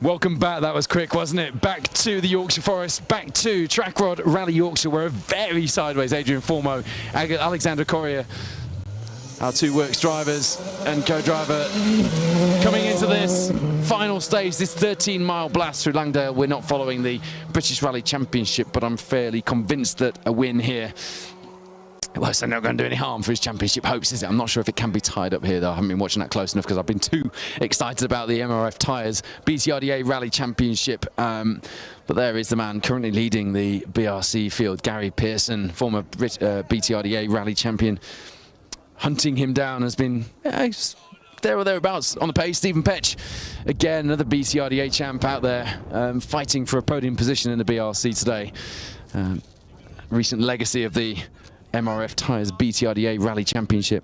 Welcome back. That was quick, wasn't it? Back to the Yorkshire Forest, back to Trackrod Rally Yorkshire, where a very sideways Adrian Formo, Alexander Correa, our two works drivers and co-driver, coming into this final stage, this 13-mile blast through Langdale. We're not following the British Rally Championship, but I'm fairly convinced that a win here, well, it's not going to do any harm for his championship hopes, is it? I'm not sure if it can be tied up here, though. I haven't been watching that close enough because I've been too excited about the MRF Tyres BTRDA Rally Championship. But there is the man currently leading the BRC field, Gary Pearson, former BTRDA Rally champion. Hunting him down has been there or thereabouts on the pace. Stephen Petch, again, another BTRDA champ out there, fighting for a podium position in the BRC today. Recent legacy of the MRF Tyres BTRDA Rally Championship.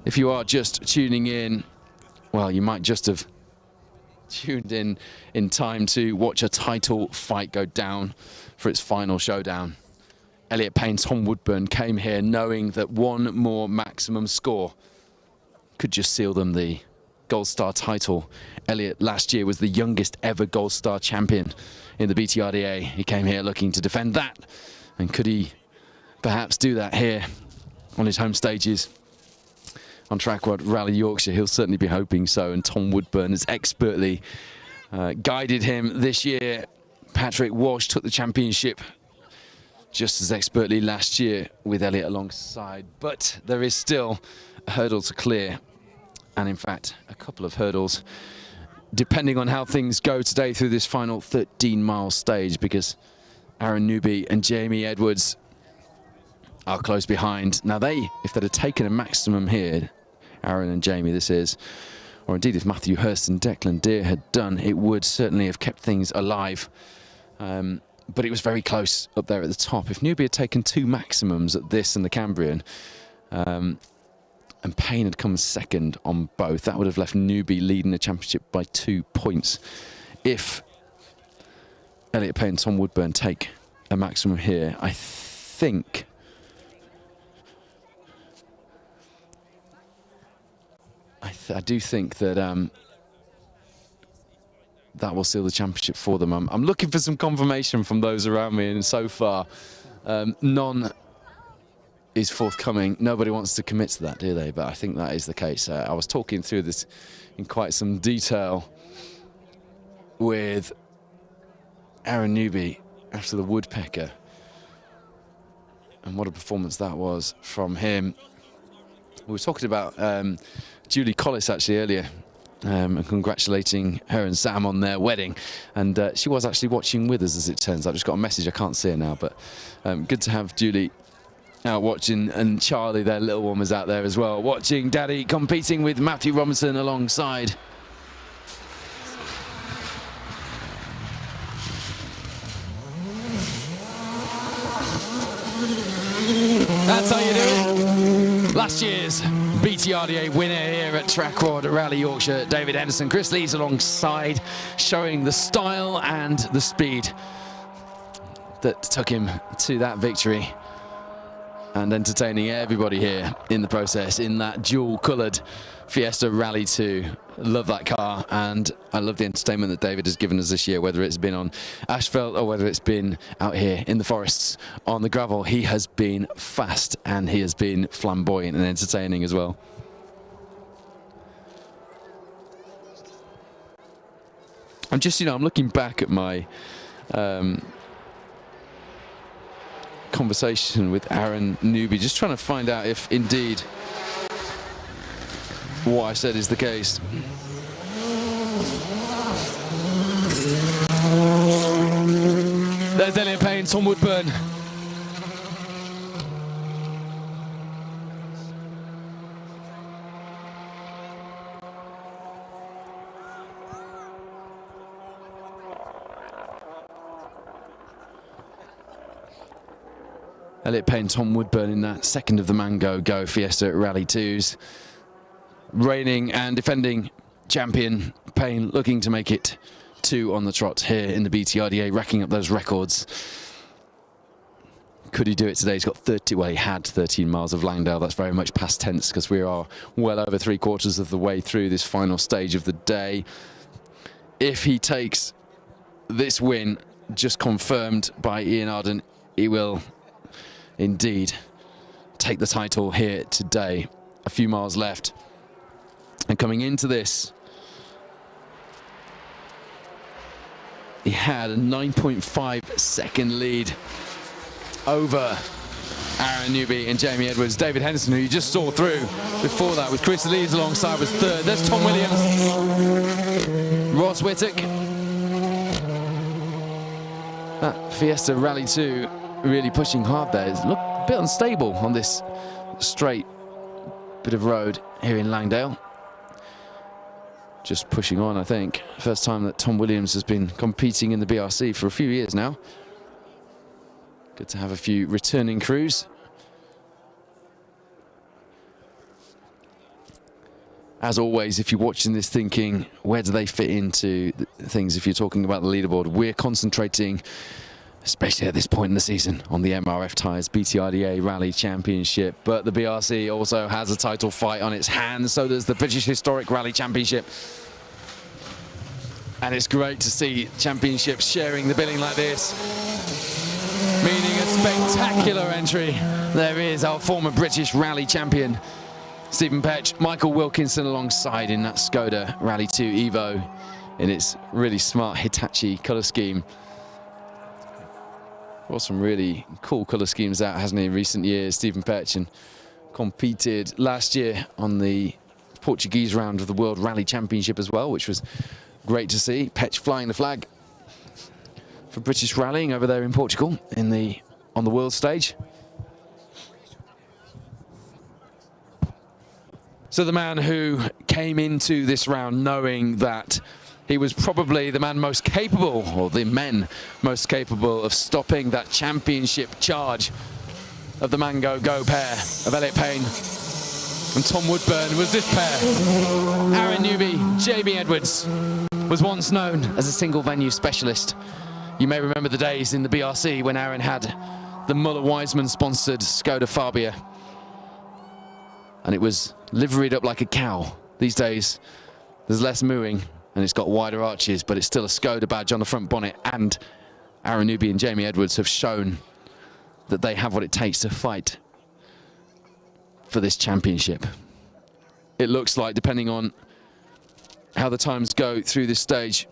If you are just tuning in, well, you might just have tuned in time to watch a title fight go down for its final showdown. Elliot Payne, Tom Woodburn came here knowing that one more maximum score could just seal them the Gold Star title. Elliot last year was the youngest ever Gold Star champion in the BTRDA. He came here looking to defend that, and could he perhaps do that here on his home stages on Trackrod Rally Yorkshire? He'll certainly be hoping so, and Tom Woodburn has expertly guided him this year. Patrick Walsh took the championship just as expertly last year with Elliot alongside, but there is still a hurdle to clear, and in fact a couple of hurdles depending on how things go today through this final 13-mile stage, because Aaron Newby and Jamie Edwards are close behind. Now if they'd have taken a maximum here, Aaron and Jamie this is, or indeed if Matthew Hurst and Declan Deere had done, it would certainly have kept things alive. But it was very close up there at the top. If Newby had taken two maximums at this and the Cambrian, and Payne had come second on both, that would have left Newby leading the championship by 2 points. If Elliot Payne and Tom Woodburn take a maximum here, I think I do think that that will seal the championship for them. I'm looking for some confirmation from those around me, and so far none is forthcoming. Nobody wants to commit to that, do they? But I think that is the case. I was talking through this in quite some detail with Aaron Newby after the Woodpecker, and what a performance that was from him. We were talking about Julie Collis actually earlier, and congratulating her and Sam on their wedding, and she was actually watching with us, as it turns out. I just got a message, I can't see her now, but good to have Julie out watching, and Charlie, their little one, was out there as well watching Daddy competing with Matthew Robinson alongside. That's how you do it. Last year's BTRDA winner here at Trackrod Rally Yorkshire, David Henderson. Chris Lees alongside, showing the style and the speed that took him to that victory, and entertaining everybody here in the process in that dual-coloured Fiesta Rally 2. Love that car, and I love the entertainment that David has given us this year, whether it's been on asphalt or whether it's been out here in the forests on the gravel. He has been fast, and he has been flamboyant and entertaining as well. I'm just, I'm looking back at my conversation with Aaron Newby, just trying to find out if indeed what I said is the case. There's Elliot Payne, Tom Woodburn. Elliot Payne, Tom Woodburn in that second of the Mango Go Fiesta Rally 2s. Reigning and defending champion Payne looking to make it 2 on the trot here in the BTRDA, racking up those records. Could he do it today? He's got 30, well, he had 13 miles of Langdale. That's very much past tense because we are well over 3/4 of the way through this final stage of the day. If he takes this win, just confirmed by Ian Arden, he will indeed take the title here today. A few miles left. And coming into this, he had a 9.5 second lead over Aaron Newby and Jamie Edwards. David Henderson, who you just saw through before that with Chris Lees alongside, was third. There's Tom Williams. Ross Whittock. That Fiesta Rally 2 really pushing hard there. It's looked a bit unstable on this straight bit of road here in Langdale. Just pushing on, I think. First time that Tom Williams has been competing in the BRC for a few years now. Good to have a few returning crews. As always, if you're watching this thinking, where do they fit into things if you're talking about the leaderboard? We're concentrating, especially at this point in the season, on the MRF tyres BTRDA Rally Championship. But the BRC also has a title fight on its hands. So does the British Historic Rally Championship. And it's great to see championships sharing the billing like this, meaning a spectacular entry. There is our former British rally champion, Stephen Petch, Michael Wilkinson alongside in that Skoda Rally 2 Evo in its really smart Hitachi colour scheme. Got some really cool colour schemes out, hasn't he, in recent years, Stephen Petch, and competed last year on the Portuguese round of the World Rally Championship as well, which was great to see. Petch flying the flag for British rallying over there in Portugal on the world stage. So the man who came into this round knowing that he was probably the man most capable, or the men most capable, of stopping that championship charge of the Mango Go pair of Elliot Payne and Tom Woodburn was this pair. Aaron Newby, Jamie Edwards, was once known as a single venue specialist. You may remember the days in the BRC when Aaron had the Muller-Wiseman sponsored Skoda Fabia, and it was liveried up like a cow. These days there's less mooing and it's got wider arches, but it's still a Skoda badge on the front bonnet, and Aaron Newby and Jamie Edwards have shown that they have what it takes to fight for this championship. It looks like, depending on how the times go through this stage,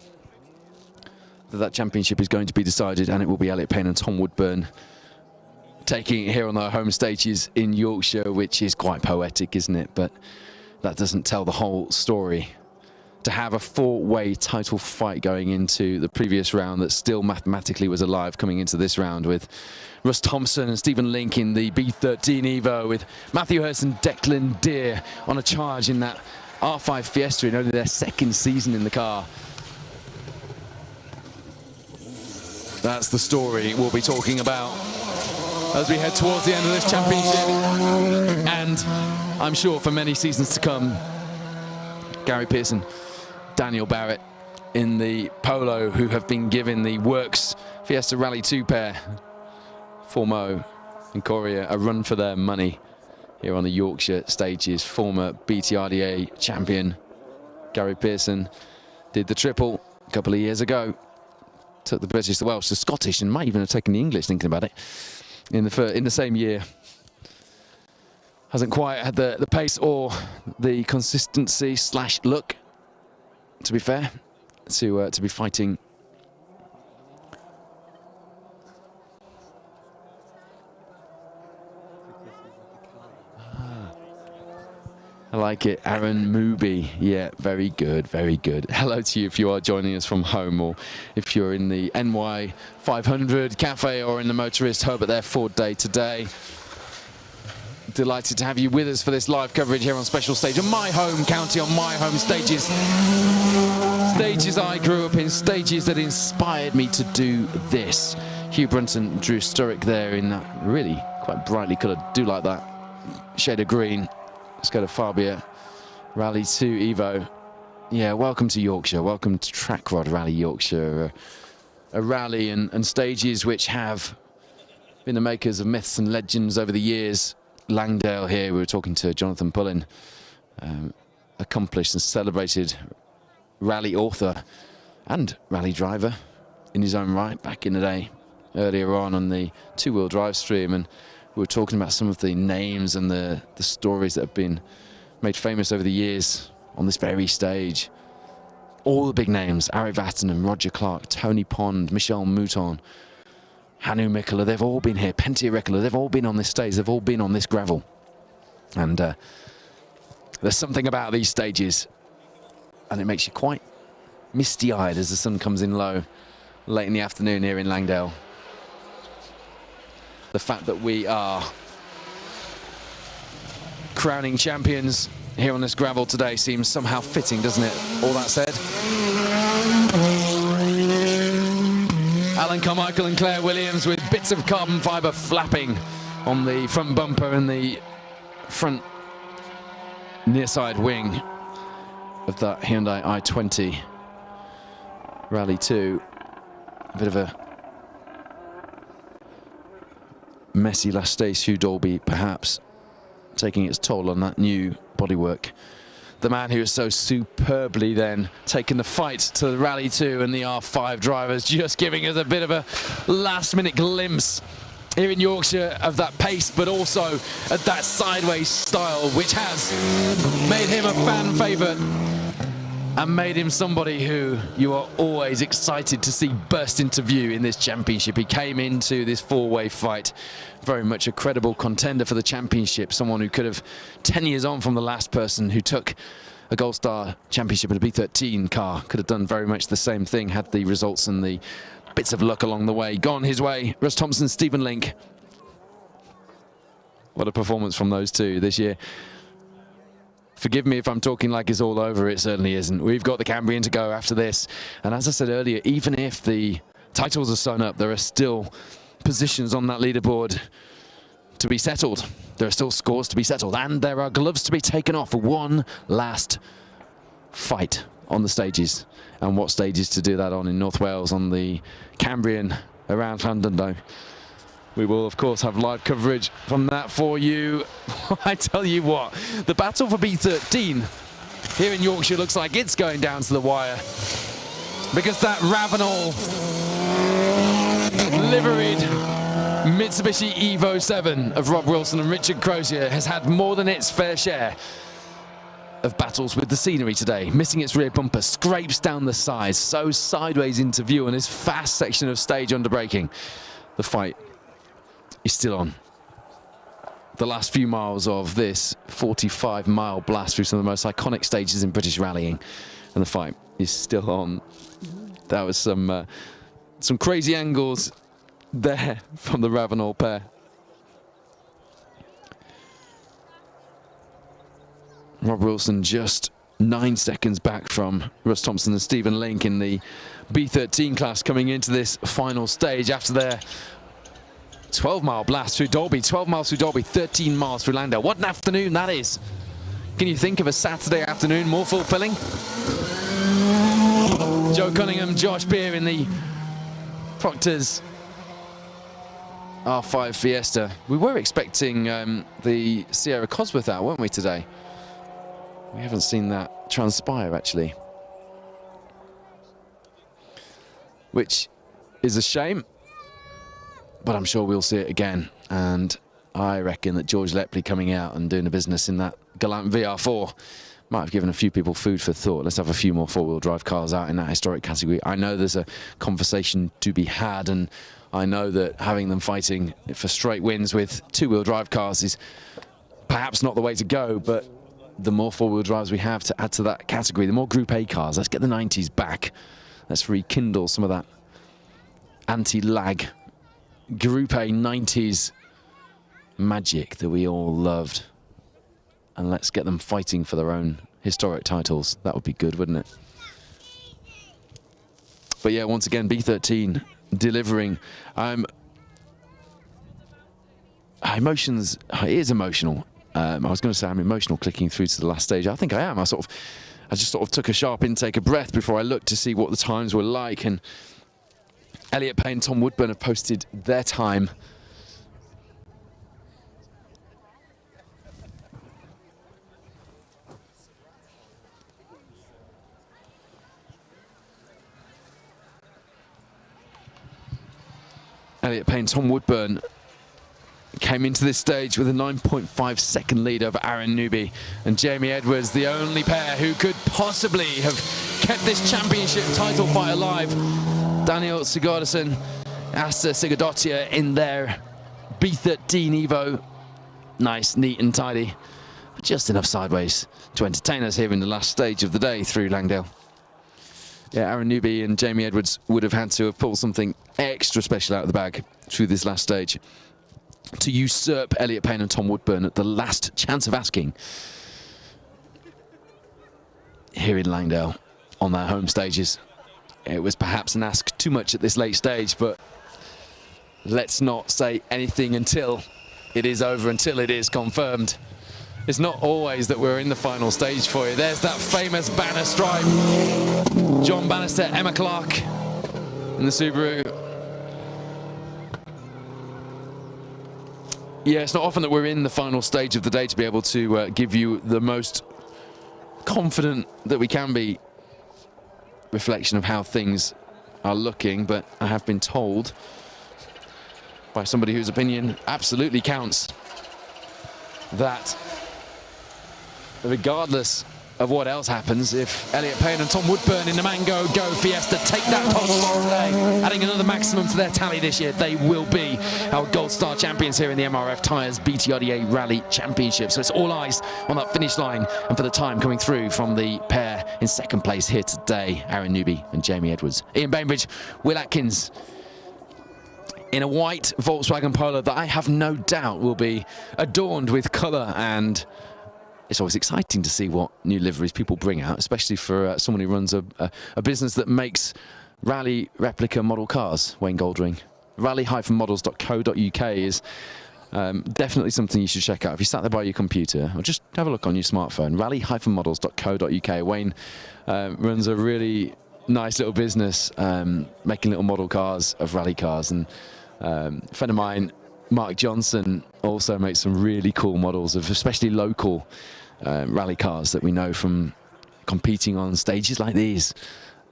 that championship is going to be decided, and it will be Elliot Payne and Tom Woodburn taking it here on their home stages in Yorkshire, which is quite poetic, isn't it? But that doesn't tell the whole story. To have a four-way title fight going into the previous round that still mathematically was alive coming into this round, with Russ Thompson and Stephen Link in the B13 Evo, with Matthew Hurst and Declan Deere on a charge in that R5 Fiesta in only their second season in the car. That's the story we'll be talking about as we head towards the end of this championship, and I'm sure for many seasons to come. Gary Pearson, Daniel Barrett in the Polo, who have been given the Works Fiesta Rally 2 pair, Formo and Coria, a run for their money here on the Yorkshire stages. Former BTRDA champion Gary Pearson did the triple a couple of years ago. Took the British, the Welsh, the Scottish, and might even have taken the English, thinking about it, in the same year. Hasn't quite had the pace or the consistency / look, to be fair, to be fighting. I like it. Aaron Mooby. Yeah, very good, very good. Hello to you if you are joining us from home, or if you're in the NY 500 cafe or in the motorist hub at their Ford Day today. Delighted to have you with us for this live coverage here on Special Stage on my home county, on my home stages. Stages I grew up in, stages that inspired me to do this. Hugh Brunton, Drew Sturrock there in that really quite brightly coloured, do like that shade of green. Let's go to Fabia Rally 2 Evo. Yeah, welcome to Yorkshire. Welcome to Trackrod Rally Yorkshire. A rally and stages which have been the makers of myths and legends over the years. Langdale here, we were talking to Jonathan Pullin, accomplished and celebrated rally author and rally driver in his own right back in the day, earlier on the two-wheel drive stream, and we were talking about some of the names and the stories that have been made famous over the years on this very stage. All the big names, Ari Vatanen, Roger Clark, Tony Pond, Michel Mouton, Hannu Mikkola, they've all been here. Pentti Rikkala, they've all been on this stage, they've all been on this gravel. And there's something about these stages, and it makes you quite misty-eyed as the sun comes in low late in the afternoon here in Langdale. The fact that we are crowning champions here on this gravel today seems somehow fitting, doesn't it? All that said, Alan Carmichael and Claire Williams with bits of carbon fibre flapping on the front bumper and the front near side wing of that Hyundai i20 Rally 2. A bit of a messy last stage through Dalby, perhaps taking its toll on that new bodywork. The man who has so superbly then taken the fight to the Rally 2 and the R5 drivers, just giving us a bit of a last-minute glimpse here in Yorkshire of that pace, but also at that sideways style, which has made him a fan favourite and made him somebody who you are always excited to see burst into view in this championship. He came into this four-way fight very much a credible contender for the championship, someone who could have, 10 years on from the last person who took a Gold Star championship in a B13 car, could have done very much the same thing had the results and the bits of luck along the way gone his way. Russ Thompson, Stephen Link. What a performance from those two this year. Forgive me if I'm talking like it's all over, it certainly isn't. We've got the Cambrian to go after this, and as I said earlier, even if the titles are sewn up, there are still positions on that leaderboard to be settled. There are still scores to be settled, and there are gloves to be taken off for one last fight on the stages. And what stages to do that on in North Wales on the Cambrian around Llandudno. We will, of course, have live coverage from that for you. I tell you what, the battle for B13 here in Yorkshire looks like it's going down to the wire, because that Ravenel liveried Mitsubishi Evo 7 of Rob Wilson and Richard Crozier has had more than its fair share of battles with the scenery today. Missing its rear bumper, scrapes down the sides, so sideways into view on this fast section of stage under braking. The fight is still on. The last few miles of this 45-mile blast through some of the most iconic stages in British rallying, and the fight is still on. That was some crazy angles there from the Ravenel pair. Rob Wilson just 9 seconds back from Russ Thompson and Stephen Link in the B13 class coming into this final stage after their 12-mile blast through Dalby, 12 miles through Dalby, 13 miles through Langdale. What an afternoon that is. Can you think of a Saturday afternoon more fulfilling? Joe Cunningham, Josh Beer in the Proctor's R5 Fiesta. We were expecting the Sierra Cosworth out, weren't we, today? We haven't seen that transpire, actually. Which is a shame, but I'm sure we'll see it again. And I reckon that George Lepley coming out and doing the business in that Galant VR4 might have given a few people food for thought. Let's have a few more four-wheel drive cars out in that historic category. I know there's a conversation to be had, and I know that having them fighting for straight wins with two-wheel drive cars is perhaps not the way to go, but the more four-wheel drives we have to add to that category, the more Group A cars. Let's get the 90s back. Let's rekindle some of that anti-lag Group A 90s magic that we all loved. And let's get them fighting for their own historic titles. That would be good, wouldn't it? But yeah, once again, B13 delivering. Emotions, it is emotional. I was going to say I'm emotional clicking through to the last stage. I think I am. I just sort of took a sharp intake of breath before I looked to see what the times were like. And Elliot Payne and Tom Woodburn have posted their time Elliot Payne, Tom Woodburn came into this stage with a 9.5 second lead over Aaron Newby and Jamie Edwards, the only pair who could possibly have kept this championship title fight alive. Daniel Sigurdsson, Asta Sigurdottir in their B13 Evo. Nice, neat and tidy. Just enough sideways to entertain us here in the last stage of the day through Langdale. Yeah, Aaron Newby and Jamie Edwards would have had to have pulled something extra special out of the bag through this last stage to usurp Elliot Payne and Tom Woodburn at the last chance of asking here in Langdale on their home stages. It was perhaps an ask too much at this late stage, but let's not say anything until it is over, until it is confirmed. It's not always that we're in the final stage for you. There's that famous banner stripe. John Bannister, Emma Clark in the Subaru. Yeah, it's not often that we're in the final stage of the day to be able to give you the most confident that we can be reflection of how things are looking, but I have been told by somebody whose opinion absolutely counts that regardless of what else happens, if Elliot Payne and Tom Woodburn in the Mango Go Fiesta take that top spot today, adding another maximum to their tally this year, they will be our Gold Star champions here in the MRF Tyres BTRDA Rally Championship. So it's all eyes on that finish line and for the time coming through from the pair in second place here today, Aaron Newby and Jamie Edwards. Ian Bainbridge, Will Atkins in a white Volkswagen Polo that I have no doubt will be adorned with colour, and it's always exciting to see what new liveries people bring out, especially for someone who runs a business that makes rally replica model cars. Wayne Goldring. Rally-models.co.uk is definitely something you should check out. If you sat there by your computer, or just have a look on your smartphone. Rally-models.co.uk. Wayne runs a really nice little business making little model cars of rally cars, and a friend of mine, Mark Johnson, also makes some really cool models of especially local rally cars that we know from competing on stages like these.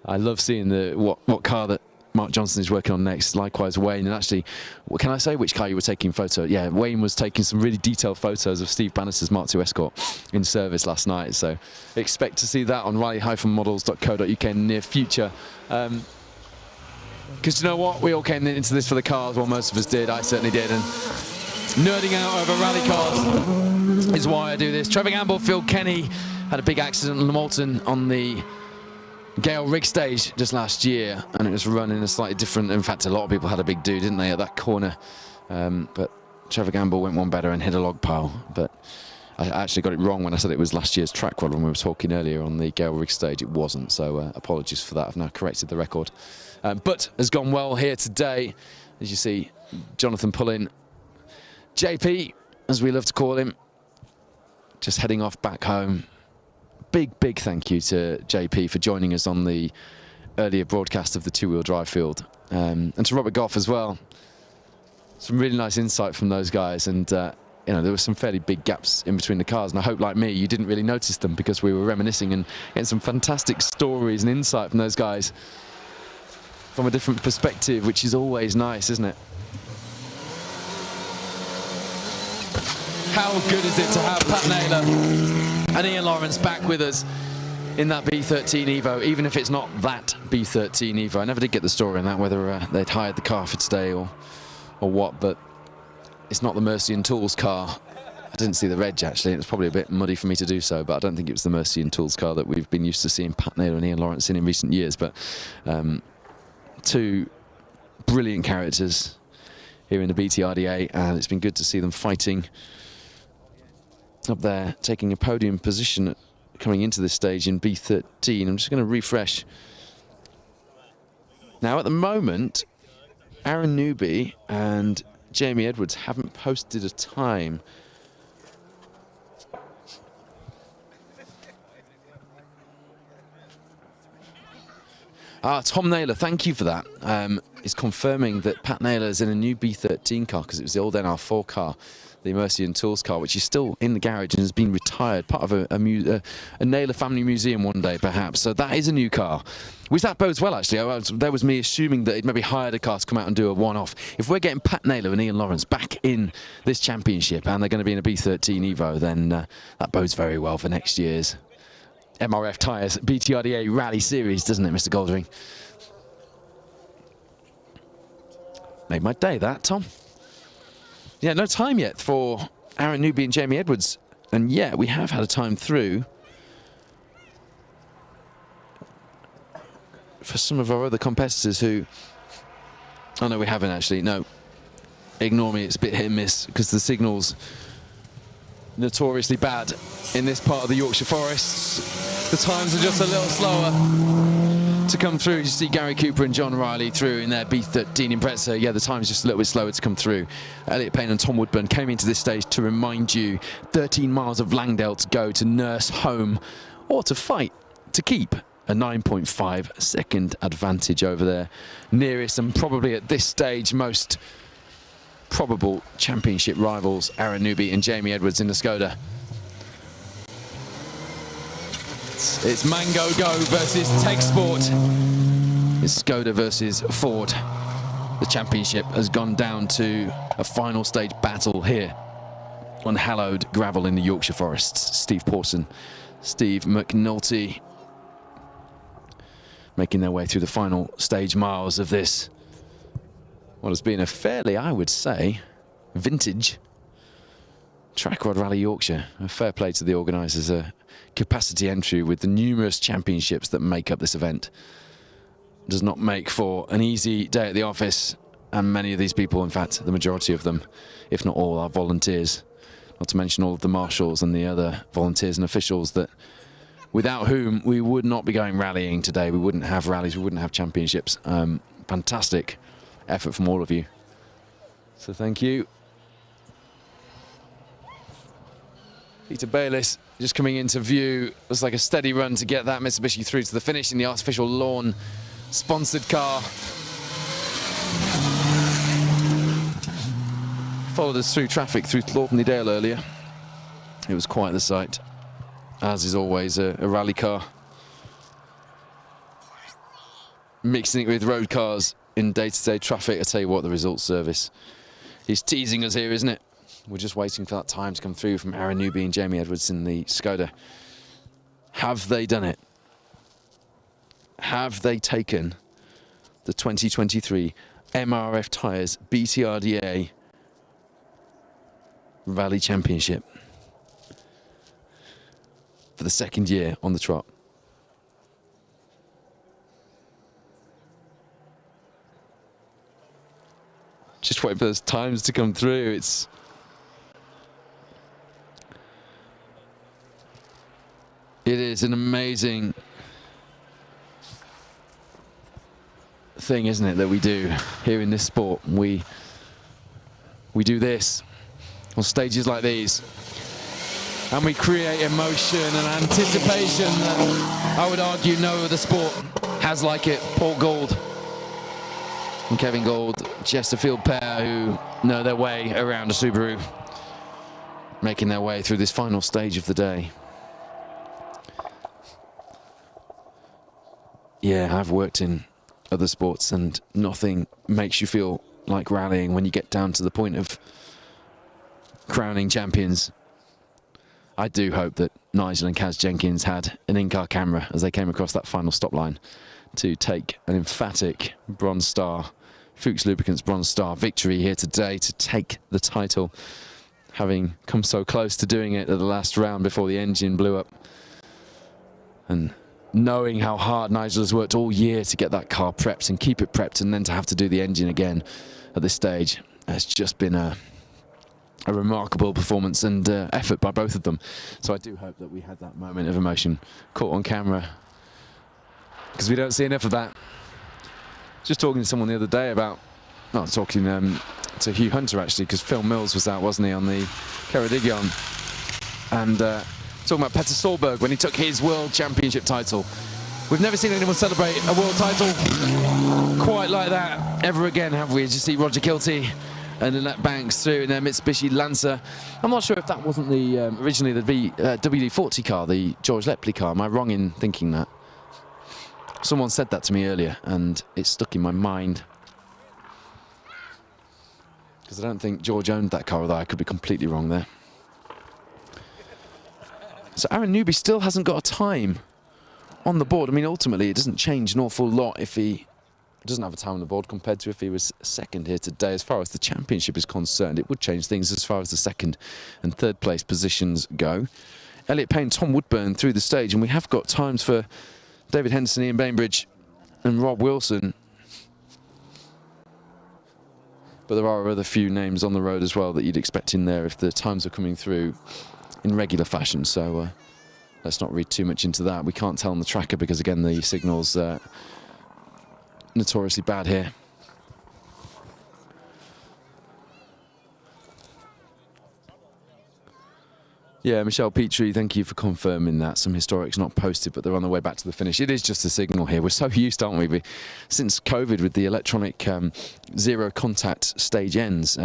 I love seeing what car that Mark Johnson is working on next. Likewise, Wayne. And actually, what can I say? Which car you were taking photo? Yeah, Wayne was taking some really detailed photos of Steve Bannister's Mark II Escort in service last night. So expect to see that on rally-models.co.uk in the near future. Because you know what? We all came into this for the cars. Well, most of us did. I certainly did. And nerding out over rally cars is why I do this. Trevor Gamble, Phil Kenny had a big accident in Lamolton on the Gale rig stage just last year, and it was run in a slightly different. In fact, a lot of people had a big do, didn't they, at that corner? But Trevor Gamble went one better and hit a log pile. But I actually got it wrong when I said it was last year's Trackrod when we were talking earlier on the Gale rig stage. It wasn't, so apologies for that. I've now corrected the record. But has gone well here today. As you see, Jonathan Pullin, JP, as we love to call him, just heading off back home. Big thank you to JP for joining us on the earlier broadcast of the two-wheel drive field. And to Robert Goff as well. Some really nice insight from those guys, and you know, there were some fairly big gaps in between the cars, and I hope, like me, you didn't really notice them because we were reminiscing and getting some fantastic stories and insight from those guys from a different perspective, which is always nice, isn't it? How good is it to have Pat Naylor and Ian Lawrence back with us in that B13 Evo, even if it's not that B13 Evo. I never did get the story on that, whether they'd hired the car for today or what, but it's not the Mercy and Tools car. I didn't see the reg, actually. It was probably a bit muddy for me to do so, but I don't think it was the Mercy and Tools car that we've been used to seeing Pat Naylor and Ian Lawrence in recent years. But two brilliant characters here in the BTRDA, and it's been good to see them fighting up there, taking a podium position coming into this stage in B13. I'm just going to refresh. Now, at the moment, Aaron Newby and Jamie Edwards haven't posted a time. Tom Naylor, thank you for that. is confirming that Pat Naylor's in a new B13 car, because it was the old NR4 car, the Mercy and Tools car, which is still in the garage and has been retired, part of a Naylor family museum one day, perhaps. So that is a new car, which that bodes well, actually. That was me assuming that he'd maybe hired a car to come out and do a one-off. If we're getting Pat Naylor and Ian Lawrence back in this championship and they're going to be in a B13 Evo, then that bodes very well for next year's MRF Tyres BTRDA Rally Series, doesn't it, Mr. Goldring? Made my day, that, Tom. Yeah, no time yet for Aaron Newby and Jamie Edwards. And yeah, we have had a time through for some of our other competitors who... Oh, no, we haven't actually. No, ignore me. It's a bit hit and miss because the signal's notoriously bad in this part of the Yorkshire forests. The times are just a little slower to come through. You see Gary Cooper and John Riley through in their B13 Impreza. Yeah, the time's just a little bit slower to come through. Elliot Payne and Tom Woodburn came into this stage to remind you 13 miles of Langdale to go to nurse home or to fight to keep a 9.5 second advantage over their nearest and probably at this stage most probable championship rivals, Aaron Newby and Jamie Edwards in the Skoda. It's Mango Go versus Tech Sport. It's Skoda versus Ford. The championship has gone down to a final stage battle here on hallowed gravel in the Yorkshire forests. Steve Pawson, Steve McNulty making their way through the final stage miles of this, what has been a fairly, I would say, vintage Trackrod Rally Yorkshire. A fair play to the organisers, a capacity entry with the numerous championships that make up this event. Does not make for an easy day at the office, and many of these people, in fact, the majority of them, if not all, are volunteers. Not to mention all of the marshals and the other volunteers and officials that, without whom we would not be going rallying today. We wouldn't have rallies, we wouldn't have championships. Fantastic effort from all of you. So thank you. Peter Bayliss just coming into view. Looks like a steady run to get that Mitsubishi through to the finish in the artificial lawn sponsored car. Followed us through traffic through Thorpeney Dale earlier. It was quite the sight, as is always a rally car. Mixing it with road cars in day-to-day traffic. I tell you what, the results service is teasing us here, isn't it? We're just waiting for that time to come through from Aaron Newby and Jamie Edwards in the Skoda. Have they done it? Have they taken the 2023 MRF Tyres BTRDA Rally Championship for the second year on the trot? Just wait for those times to come through. It is an amazing thing, isn't it, that we do here in this sport. We do this on stages like these, and we create emotion and anticipation that I would argue no other sport has like it. Paul Gould and Kevin Gould, Chesterfield pair who know their way around a Subaru, making their way through this final stage of the day. Yeah, I've worked in other sports and nothing makes you feel like rallying when you get down to the point of crowning champions. I do hope that Nigel and Kaz Jenkins had an in-car camera as they came across that final stop line to take an emphatic Bronze Star, Fuchs Lubricants Bronze Star victory here today to take the title, having come so close to doing it at the last round before the engine blew up. And knowing how hard Nigel has worked all year to get that car prepped and keep it prepped, and then to have to do the engine again at this stage, has just been a remarkable performance and effort by both of them. So I do hope that we had that moment of emotion caught on camera, because we don't see enough of that. Just talking to someone the other day about, not talking to Hugh Hunter actually, because Phil Mills was out, wasn't he, on the Ceredigion, and talking about Petter Solberg when he took his World Championship title. We've never seen anyone celebrate a world title quite like that ever again, have we? As you see Roger Kilty and then that banks through in their Mitsubishi Lancer. I'm not sure if that wasn't the originally the WD-40 car, the George Lepley car. Am I wrong in thinking that? Someone said that to me earlier and it stuck in my mind. Because I don't think George owned that car, although I could be completely wrong there. So Aaron Newby still hasn't got a time on the board. I mean, ultimately, it doesn't change an awful lot if he doesn't have a time on the board compared to if he was second here today. As far as the championship is concerned, it would change things as far as the second and third place positions go. Elliot Payne, Tom Woodburn through the stage, and we have got times for David Henderson, Ian Bainbridge and Rob Wilson. But there are other few names on the road as well that you'd expect in there if the times are coming through in regular fashion. So let's not read too much into that. We can't tell on the tracker because, again, the signal's notoriously bad here. Yeah, Michelle Petrie, thank you for confirming that. Some historics not posted, but they're on the way back to the finish. It is just a signal here. We're so used, aren't we? Since COVID, with the electronic zero contact stage ends,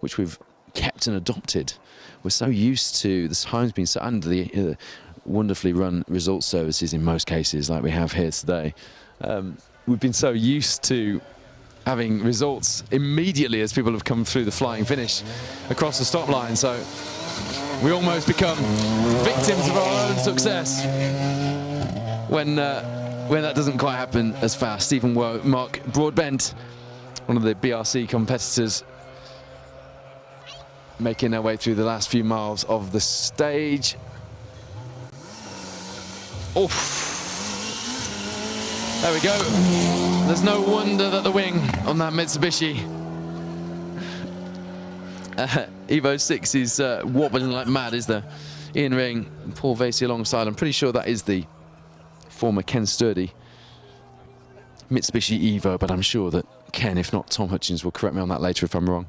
which we've kept and adopted, we're so used to the times being set under the wonderfully run results services in most cases, like we have here today. We've been so used to having results immediately as people have come through the flying finish across the stop line. So we almost become victims of our own success when that doesn't quite happen as fast. Stephen Mark Broadbent, one of the BRC competitors, making their way through the last few miles of the stage. Oof. There we go. There's no wonder that the wing on that Mitsubishi Evo 6 is wobbling like mad, is there? Ian Ring, Paul Vasey alongside. I'm pretty sure that is the former Ken Sturdy Mitsubishi Evo, but I'm sure that Ken, if not Tom Hutchins, will correct me on that later if I'm wrong.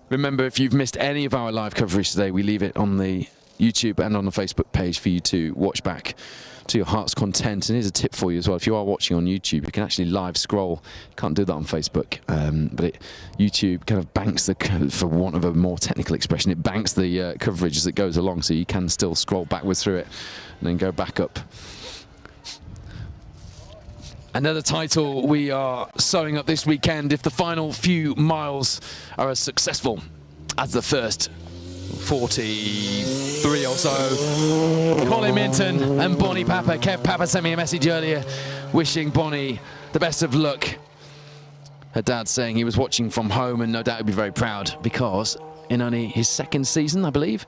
Remember, if you've missed any of our live coverage today, we leave it on the YouTube and on the Facebook page for you to watch back to your heart's content. And here's a tip for you as well. If you are watching on YouTube, you can actually live scroll. You can't do that on Facebook, but YouTube kind of banks the, for want of a more technical expression, it banks the coverage as it goes along, so you can still scroll backwards through it and then go back up. Another title we are sewing up this weekend if the final few miles are as successful as the first 43 or so. Colin Minton and Bonnie Papa. Kev Papa sent me a message earlier wishing Bonnie the best of luck. Her dad saying he was watching from home and no doubt he'd be very proud because in only his second season, I believe,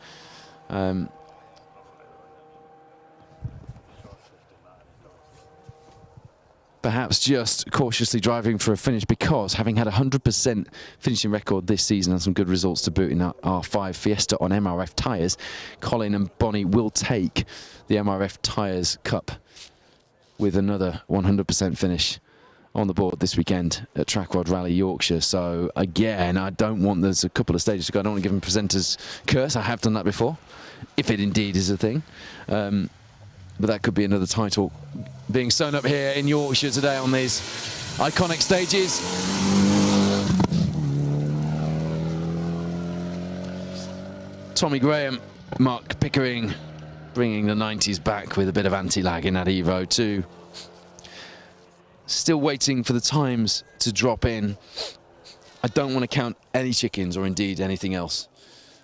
perhaps just cautiously driving for a finish because having had a 100% finishing record this season and some good results to boot in that R5 Fiesta on MRF tyres, Colin and Bonnie will take the MRF Tyres Cup with another 100% finish on the board this weekend at Trackrod Rally Yorkshire. So again, there's a couple of stages to go. I don't want to give them presenter's curse. I have done that before, if it indeed is a thing. But that could be another title being sewn up here in Yorkshire today on these iconic stages. Tommy Graham, Mark Pickering bringing the 90s back with a bit of anti-lag in that Evo too. Still waiting for the times to drop in. I don't want to count any chickens or indeed anything else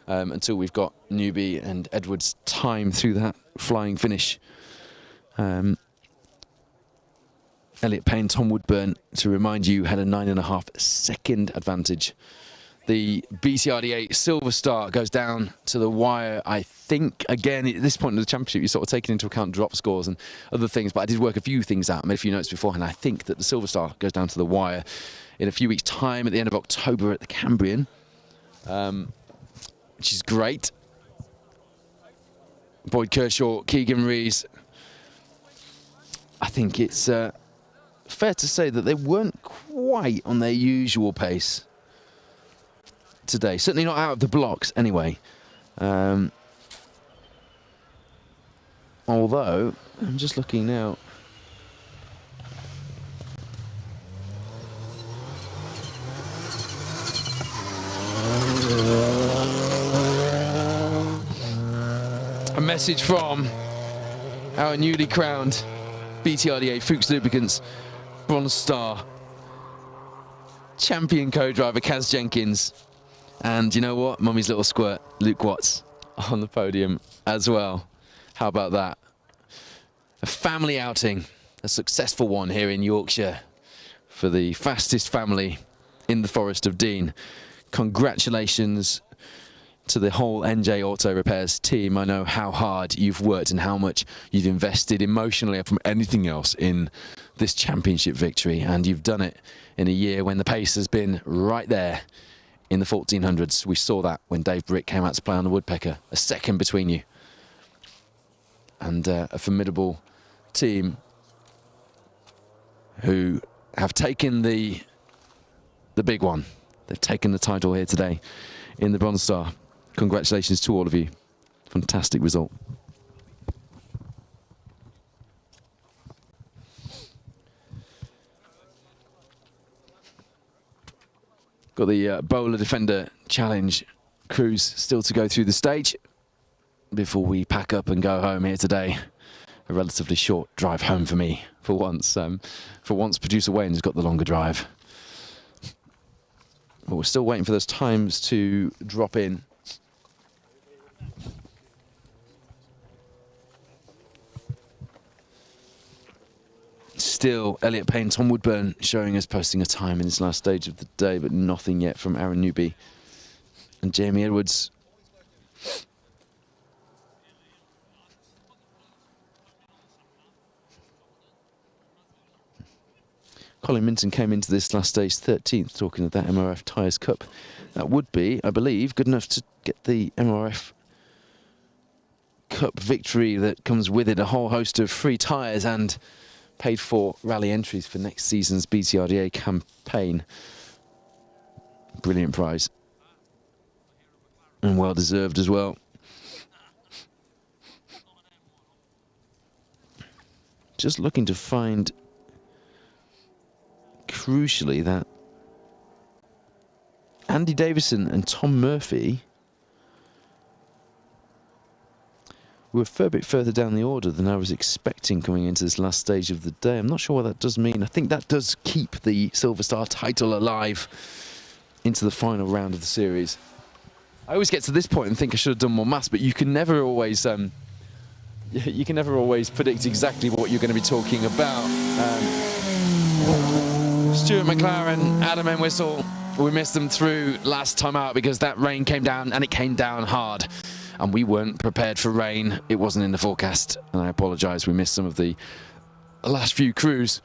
until we've got Newby and Edwards' time through that flying finish. Elliot Payne, Tom Woodburn, to remind you, had a 9.5 second advantage. The BCRD8 Silver Star goes down to the wire. I think, again, at this point in the championship, you're sort of taking into account drop scores and other things, but I did work a few things out, made a few notes beforehand. I think that the Silver Star goes down to the wire in a few weeks' time at the end of October at the Cambrian, which is great. Boyd Kershaw, Keegan Rees. I think it's fair to say that they weren't quite on their usual pace today. Certainly not out of the blocks anyway. Although, I'm just looking now. A message from our newly crowned BTRDA Fuchs Lubricants Bronze Star champion co-driver Kaz Jenkins. And you know what? Mummy's little squirt, Luke Watts, on the podium as well. How about that? A family outing, a successful one here in Yorkshire for the fastest family in the Forest of Dean. Congratulations to the whole NJ Auto Repairs team. I know how hard you've worked and how much you've invested emotionally from anything else in this championship victory, and you've done it in a year when the pace has been right there in the 1400s. We saw that when Dave Brick came out to play on the Woodpecker, a second between you. And a formidable team who have taken the big one. They've taken the title here today in the Bronze Star. Congratulations to all of you. Fantastic result. Got the Bowler Defender Challenge crews still to go through the stage before we pack up and go home here today. A relatively short drive home for me, for once. Producer Wayne's got the longer drive. But we're still waiting for those times to drop in. Still, Elliot Payne, Tom Woodburn showing us posting a time in this last stage of the day, but nothing yet from Aaron Newby and Jamie Edwards. Colin Minton came into this last stage 13th, talking of that MRF Tyres Cup. That would be, I believe, good enough to get the MRF Cup victory that comes with it, a whole host of free tyres and paid for rally entries for next season's BTRDA campaign. Brilliant prize. And well deserved as well. Just looking to find, crucially, that Andy Davison and Tom Murphy were a fair bit further down the order than I was expecting coming into this last stage of the day. I'm not sure what that does mean. I think that does keep the Silver Star title alive into the final round of the series. I always get to this point and think I should have done more maths, but you can never always predict exactly what you're going to be talking about. Stuart McLaren, Adam Entwistle, we missed them through last time out because that rain came down, and it came down hard. And we weren't prepared for rain. It wasn't in the forecast. And I apologise, we missed some of the last few crews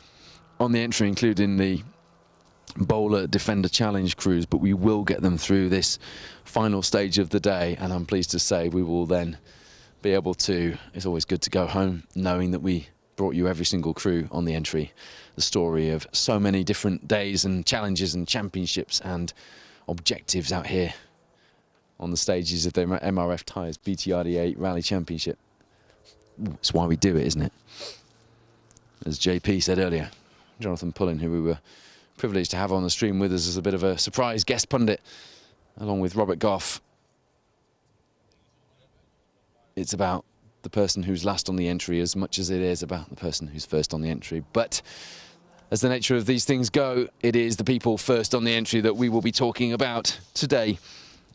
on the entry, including the Bowler Defender Challenge crews. But we will get them through this final stage of the day. And I'm pleased to say we will then be able to, it's always good to go home knowing that we brought you every single crew on the entry. The story of so many different days and challenges and championships and objectives out here on the stages of the MRF Tyres BTRD8 Rally Championship. It's why we do it, isn't it? As JP said earlier, Jonathan Pullen, who we were privileged to have on the stream with us as a bit of a surprise guest pundit, along with Robert Goff. It's about the person who's last on the entry as much as it is about the person who's first on the entry. But as the nature of these things go, it is the people first on the entry that we will be talking about today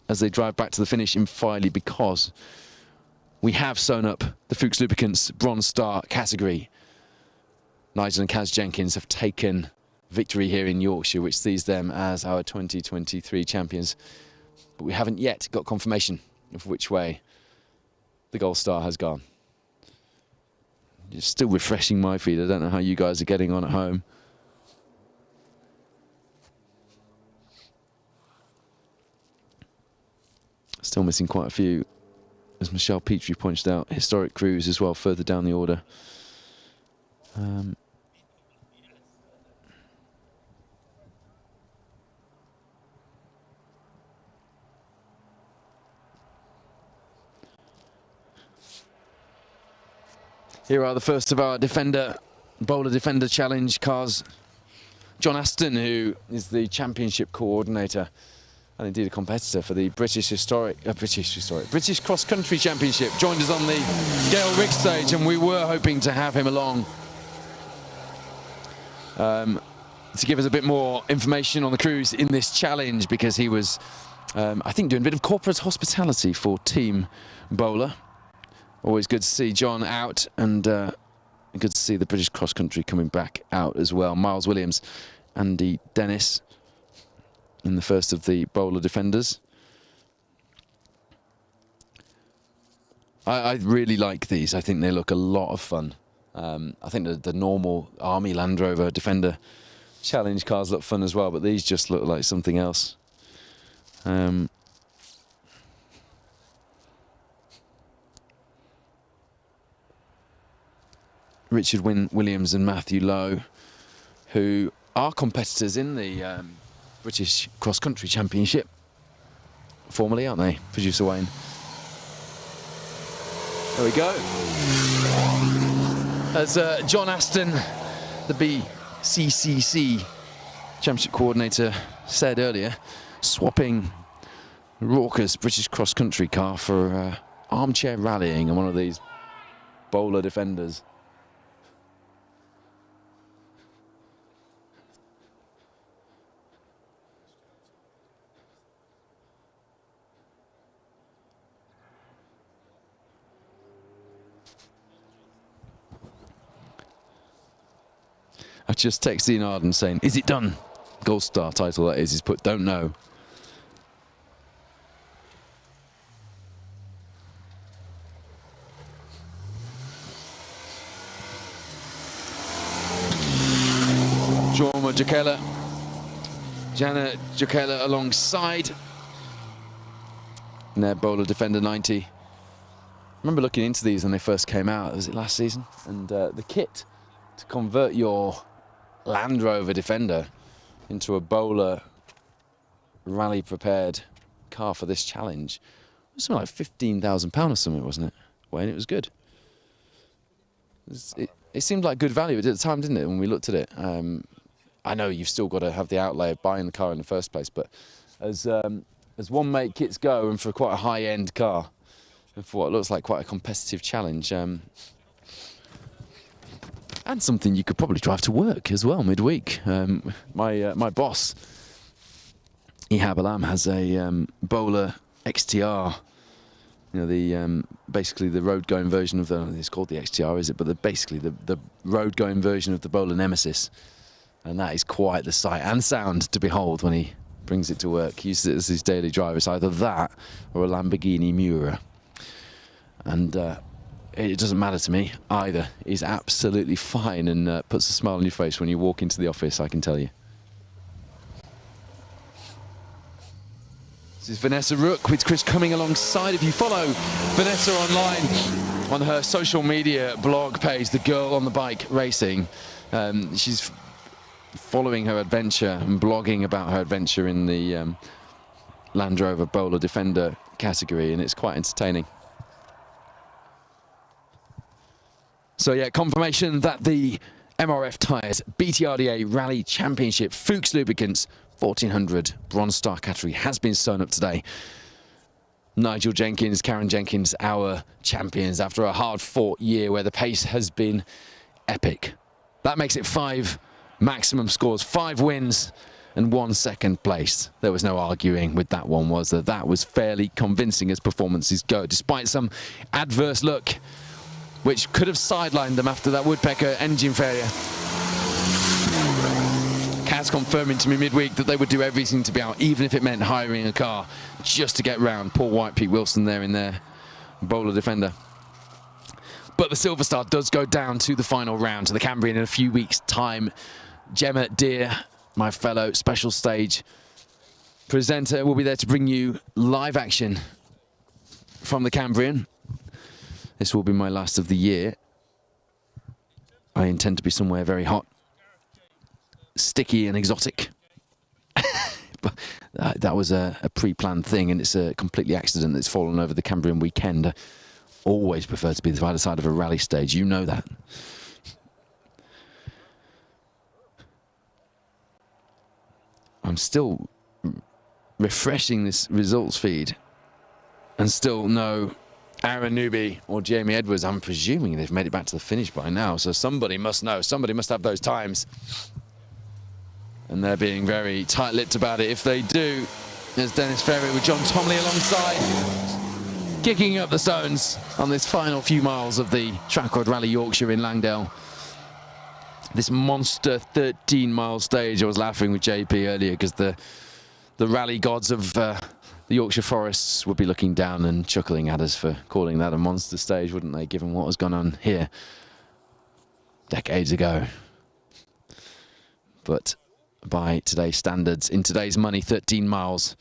as they drive back to the finish in Filey, because we have sewn up the Fuchs Lubricants Bronze Star category. Nigel and Kaz Jenkins have taken victory here in Yorkshire, which sees them as our 2023 champions. But we haven't yet got confirmation of which way the Gold Star has gone. It's still refreshing my feed. I don't know how you guys are getting on at home. Still missing quite a few, as Michelle Petrie pointed out, historic crews as well further down the order. Here are the first of our bowler defender challenge cars. John Aston, who is the championship coordinator and indeed a competitor for the British Cross Country Championship, joined us on the Gale Rick stage, and we were hoping to have him along to give us a bit more information on the crews in this challenge, because he was, I think, doing a bit of corporate hospitality for Team Bowler. Always good to see John out, and good to see the British Cross Country coming back out as well. Miles Williams, Andy Dennis in the first of the bowler defenders. I really like these. I think they look a lot of fun. I think the normal Army Land Rover Defender challenge cars look fun as well, but these just look like something else. Richard Williams and Matthew Lowe, who are competitors in the British Cross Country Championship, formally, aren't they, Producer Wayne? There we go. As John Aston, the BCCC Championship Coordinator, said earlier, swapping raucous British Cross Country car for armchair rallying and one of these bowler defenders. I've just texted Ian Arden saying, "Is it done?" Gold Star title that is. He's put, "Don't know." Jana Jokela alongside. And their bowler defender 90. I remember looking into these when they first came out. Was it last season? And the kit to convert your Land Rover Defender into a bowler rally prepared car for this challenge was something like £15,000 or something, wasn't it? Wayne, it was good. It seemed like good value at the time, didn't it, when we looked at it? I know you've still got to have the outlay of buying the car in the first place, but as one make kits go, and for quite a high-end car, and for what looks like quite a competitive challenge, and something you could probably drive to work as well midweek. My boss, Ihab Alam, has a bowler XTR. You know, the basically the road-going version of it's called the XTR, is it? But basically the road-going version of the bowler Nemesis, and that is quite the sight and sound to behold when he brings it to work. He uses it as his daily driver. It's either that or a Lamborghini Miura, and it doesn't matter to me either. He's absolutely fine and puts a smile on your face when you walk into the office, I can tell you. This is Vanessa Rook with Chris coming alongside. If you follow Vanessa online on her social media blog page, The Girl on the Bike Racing, she's following her adventure and blogging about her adventure in the Land Rover Bowler Defender category, and it's quite entertaining. So yeah, confirmation that the MRF Tyres BTRDA Rally Championship Fuchs Lubricants 1400 Bronze Star category has been sewn up today. Nigel Jenkins, Karen Jenkins, our champions after a hard-fought year where the pace has been epic. That makes it 5 maximum scores, 5 wins and 1 second place. There was no arguing with that one, was there? That was fairly convincing as performances go, despite some adverse luck which could have sidelined them after that Woodpecker engine failure. Kaz confirming to me midweek that they would do everything to be out, even if it meant hiring a car just to get round Paul White, Pete Wilson there in their bowler defender. But the Silver Star does go down to the final round, to the Cambrian, in a few weeks' time. Gemma Deer, my fellow special stage presenter, will be there to bring you live action from the Cambrian. This will be my last of the year. I intend to be somewhere very hot, sticky and exotic. But that was a pre-planned thing, and it's a completely accident that's fallen over the Cambrian weekend. always prefer to be the either side of a rally stage. You know that. I'm still refreshing this results feed and still no Aaron Newby or Jamie Edwards. I'm presuming they've made it back to the finish by now, so somebody must know. Somebody must have those times. And they're being very tight-lipped about it. If they do, there's Dennis Ferry with John Tomley alongside, kicking up the stones on this final few miles of the Trackrod Rally Yorkshire in Langdale. This monster 13-mile stage. I was laughing with JP earlier because the rally gods of the Yorkshire forests would be looking down and chuckling at us for calling that a monster stage, wouldn't they, given what has gone on here decades ago. But by today's standards, in today's money, 13 miles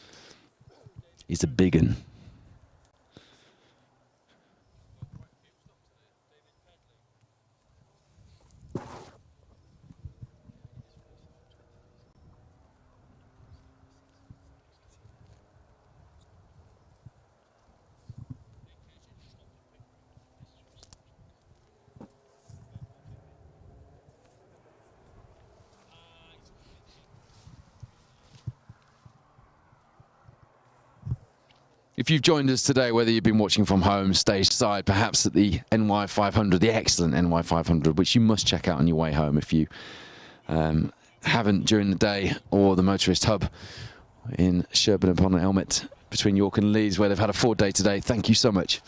is a big one. If you've joined us today, whether you've been watching from home, stage side, perhaps at the NY 500, the excellent NY 500, which you must check out on your way home if you haven't during the day, or the Motorist Hub in Sherburn upon Elmet between York and Leeds, where they've had a 4-day today. Thank you so much.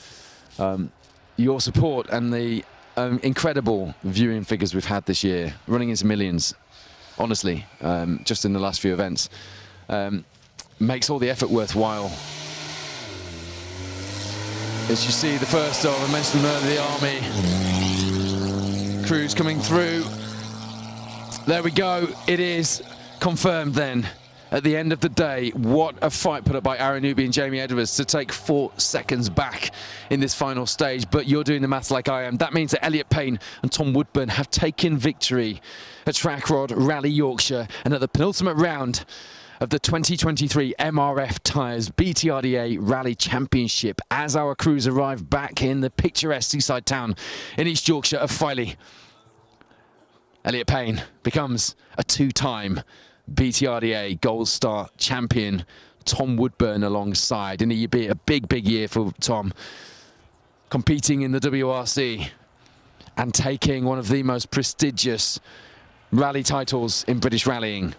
Your support and the incredible viewing figures we've had this year, running into millions, honestly, just in the last few events, makes all the effort worthwhile. As you see, the first of, I mentioned earlier, the Army crews coming through. There we go. It is confirmed then. At the end of the day, what a fight put up by Aaron Newby and Jamie Edwards to take 4 seconds back in this final stage. But you're doing the maths like I am. That means that Elliot Payne and Tom Woodburn have taken victory at Trackrod Rally Yorkshire, and at the penultimate round of the 2023 MRF Tyres BTRDA Rally Championship, as our crews arrive back in the picturesque seaside town in East Yorkshire of Filey, Elliot Payne becomes a 2-time BTRDA Gold Star champion. Tom Woodburn alongside, and it'll be a big year for Tom, competing in the WRC and taking one of the most prestigious rally titles in British rallying,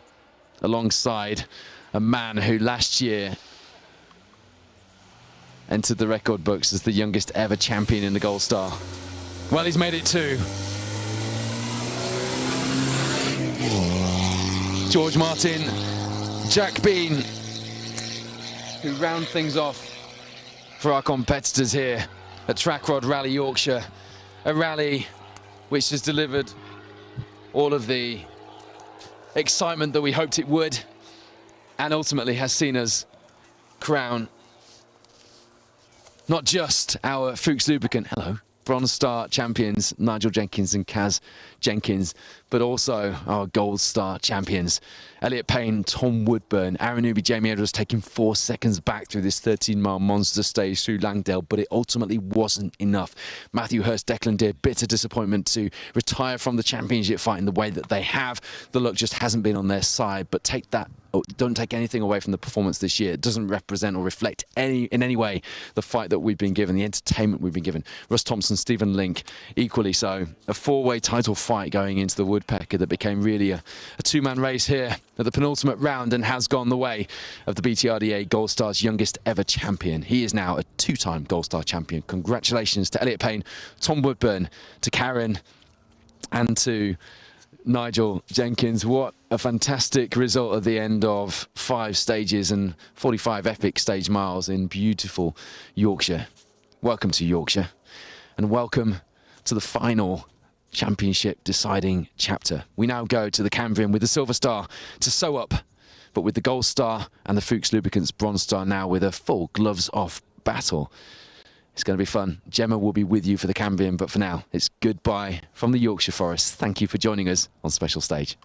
alongside a man who last year entered the record books as the youngest ever champion in the Gold Star. Well, he's made it 2. George Martin, Jack Bean, who round things off for our competitors here at Trackrod Rally Yorkshire, a rally which has delivered all of the excitement that we hoped it would, and ultimately has seen us crown not just our Fuchs Lubricant, Bronze Star champions Nigel Jenkins and Kaz Jenkins, but also our Gold Star champions Elliot Payne, Tom Woodburn, Aaron Newby, Jamie Edwards, taking 4 seconds back through this 13-mile monster stage through Langdale, but it ultimately wasn't enough. Matthew Hurst, Declan Deer, bitter disappointment to retire from the championship fight in the way that they have. The luck just hasn't been on their side, but don't take anything away from the performance this year. It doesn't represent or reflect in any way the fight that we've been given, the entertainment we've been given. Russ Thompson, Stephen Link, equally so. A 4-way title fight going into the Woodpecker that became really a 2-man race here at the penultimate round, and has gone the way of the BTRDA Gold Star's youngest ever champion. He is now a 2-time Gold Star champion. Congratulations to Elliot Payne, Tom Woodburn, to Karen, and to Nigel Jenkins. What a fantastic result at the end of 5 stages and 45 epic stage miles in beautiful Yorkshire. Welcome to Yorkshire, and welcome to the final championship deciding chapter. We now go to the Cambrian with the Silver Star to sew up, but with the Gold Star and the Fuchs Lubricants Bronze Star now with a full gloves off battle. It's going to be fun. Gemma will be with you for the Cambrian, but for now, it's goodbye from the Yorkshire Forest. Thank you for joining us on Special Stage.